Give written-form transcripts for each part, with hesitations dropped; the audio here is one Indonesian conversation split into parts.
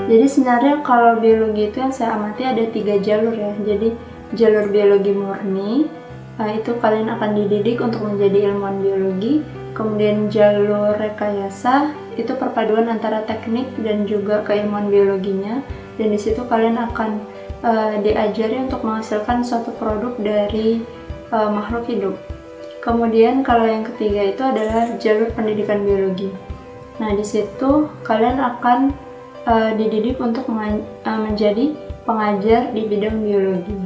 Jadi sebenarnya kalau biologi itu yang saya amati ada 3 jalur ya. Jadi jalur biologi murni, itu kalian akan dididik untuk menjadi ilmuwan biologi. Kemudian jalur rekayasa, itu perpaduan antara teknik dan juga keilmuan biologinya. Dan di situ kalian akan diajari untuk menghasilkan suatu produk dari makhluk hidup. Kemudian kalau yang ketiga itu adalah jalur pendidikan biologi. Nah, di situ kalian akan dididik untuk menjadi pengajar di bidang biologi.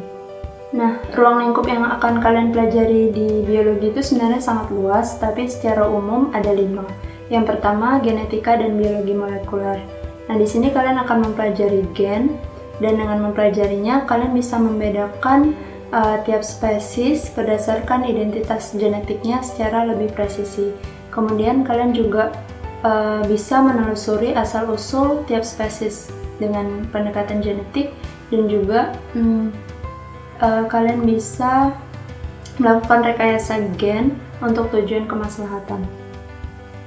Nah, ruang lingkup yang akan kalian pelajari di biologi itu sebenarnya sangat luas, tapi secara umum ada 5. Yang pertama, genetika dan biologi molekuler. Nah, di sini kalian akan mempelajari gen, dan dengan mempelajarinya kalian bisa membedakan tiap spesies berdasarkan identitas genetiknya secara lebih presisi. Kemudian kalian juga bisa menelusuri asal-usul tiap spesies dengan pendekatan genetik, dan juga kalian bisa melakukan rekayasa gen untuk tujuan kemaslahatan.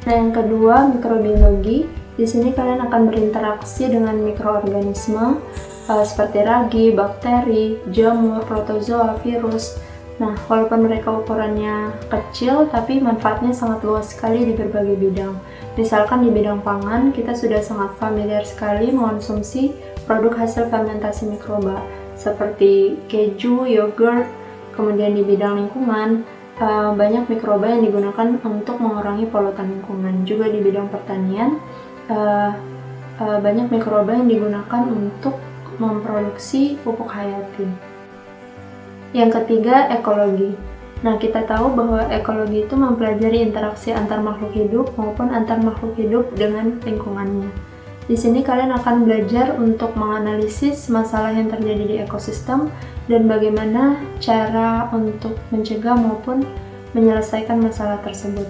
Nah, yang kedua, mikrobiologi. Di sini kalian akan berinteraksi dengan mikroorganisme seperti ragi, bakteri, jamur, protozoa, virus. Nah, walaupun mereka ukurannya kecil, tapi manfaatnya sangat luas sekali di berbagai bidang. Misalkan di bidang pangan, kita sudah sangat familiar sekali mengonsumsi produk hasil fermentasi mikroba, seperti keju, yogurt. Kemudian di bidang lingkungan, banyak mikroba yang digunakan untuk mengurangi polutan lingkungan. Juga di bidang pertanian, banyak mikroba yang digunakan untuk memproduksi pupuk hayati. Yang ketiga, ekologi. Nah, kita tahu bahwa ekologi itu mempelajari interaksi antar makhluk hidup maupun antar makhluk hidup dengan lingkungannya. Di sini kalian akan belajar untuk menganalisis masalah yang terjadi di ekosistem dan bagaimana cara untuk mencegah maupun menyelesaikan masalah tersebut.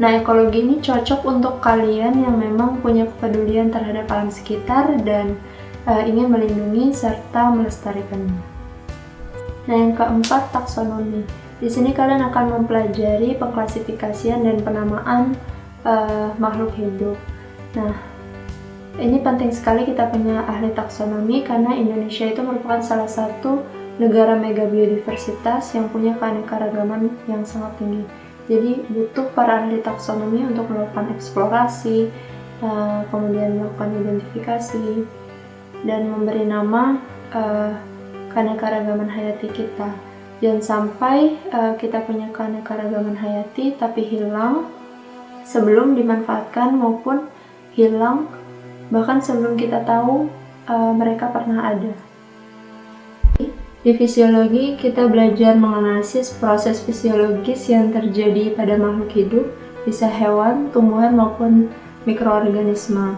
Nah, ekologi ini cocok untuk kalian yang memang punya kepedulian terhadap alam sekitar dan ingin melindungi serta melestarikannya. Nah, yang keempat, taksonomi. Di sini kalian akan mempelajari pengklasifikasian dan penamaan makhluk hidup. Nah, ini penting sekali kita punya ahli taksonomi karena Indonesia itu merupakan salah satu negara mega biodiversitas yang punya keanekaragaman yang sangat tinggi. Jadi butuh para ahli taksonomi untuk melakukan eksplorasi, kemudian melakukan identifikasi, dan memberi nama keanekaragaman hayati kita. Jangan sampai kita punya keanekaragaman hayati tapi hilang sebelum dimanfaatkan maupun hilang bahkan sebelum kita tahu mereka pernah ada. Di fisiologi, kita belajar menganalisis proses fisiologis yang terjadi pada makhluk hidup, bisa hewan, tumbuhan, maupun mikroorganisme.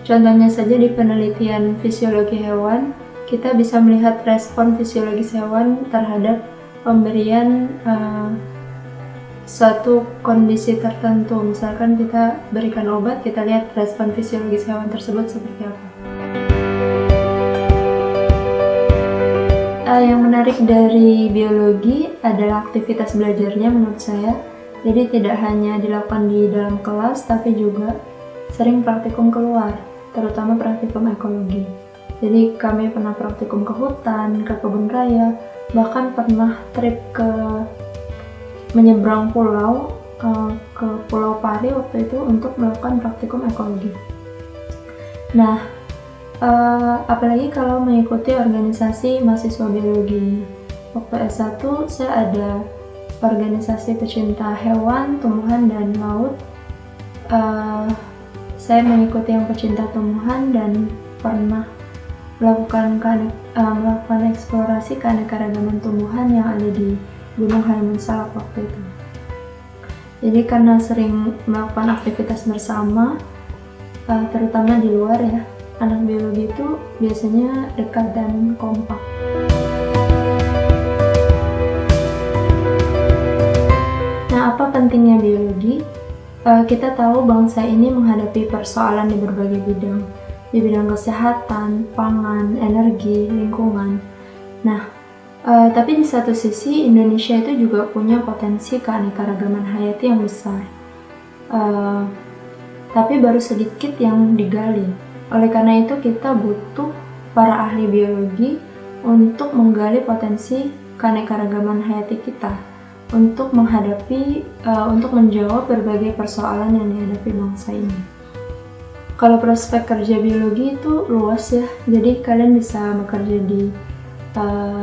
Contohnya saja di penelitian fisiologi hewan, kita bisa melihat respon fisiologis hewan terhadap pemberian suatu kondisi tertentu. Misalkan kita berikan obat, kita lihat respon fisiologis hewan tersebut seperti apa. Yang menarik dari biologi adalah aktivitas belajarnya menurut saya. Jadi tidak hanya dilakukan di dalam kelas, tapi juga sering praktikum keluar, terutama praktikum ekologi. Jadi kami pernah praktikum ke hutan, ke kebun raya, bahkan pernah trip ke menyeberang pulau, ke Pulau Pari waktu itu untuk melakukan praktikum ekologi. Nah, apalagi kalau mengikuti organisasi mahasiswa biologi. Waktu S1 saya ada organisasi pecinta hewan, tumbuhan, dan laut. Saya mengikuti yang pecinta tumbuhan dan pernah melakukan eksplorasi keanekaragaman tumbuhan yang ada di Gunung Halimun Salak waktu itu. Jadi karena sering melakukan aktivitas bersama, terutama di luar ya, anak biologi itu biasanya dekat dan kompak. Nah, apa pentingnya biologi? Kita tahu bangsa ini menghadapi persoalan di berbagai bidang. Di bidang kesehatan, pangan, energi, lingkungan. Nah, tapi di satu sisi Indonesia itu juga punya potensi keanekaragaman hayati yang besar. Tapi baru sedikit yang digali. Oleh karena itu kita butuh para ahli biologi untuk menggali potensi keanekaragaman hayati kita untuk untuk menjawab berbagai persoalan yang dihadapi bangsa ini. Kalau prospek kerja biologi itu luas ya, jadi kalian bisa bekerja di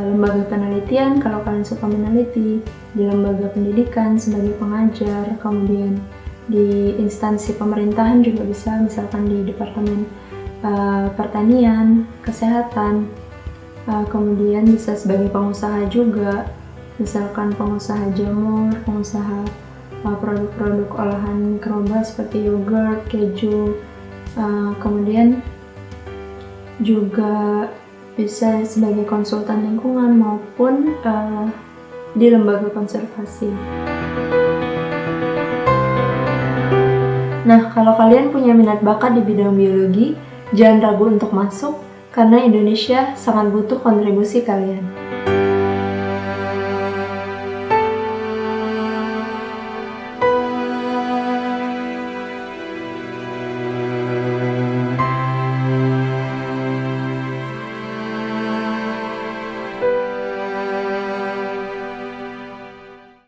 lembaga penelitian kalau kalian suka meneliti, di lembaga pendidikan sebagai pengajar, kemudian di instansi pemerintahan juga bisa, misalkan di Departemen Pertanian, Kesehatan, kemudian bisa sebagai pengusaha juga, misalkan pengusaha jamur, pengusaha produk-produk olahan mikroba seperti yogurt, keju, kemudian juga bisa sebagai konsultan lingkungan maupun di lembaga konservasi. Nah, kalau kalian punya minat bakat di bidang biologi, jangan ragu untuk masuk karena Indonesia sangat butuh kontribusi kalian.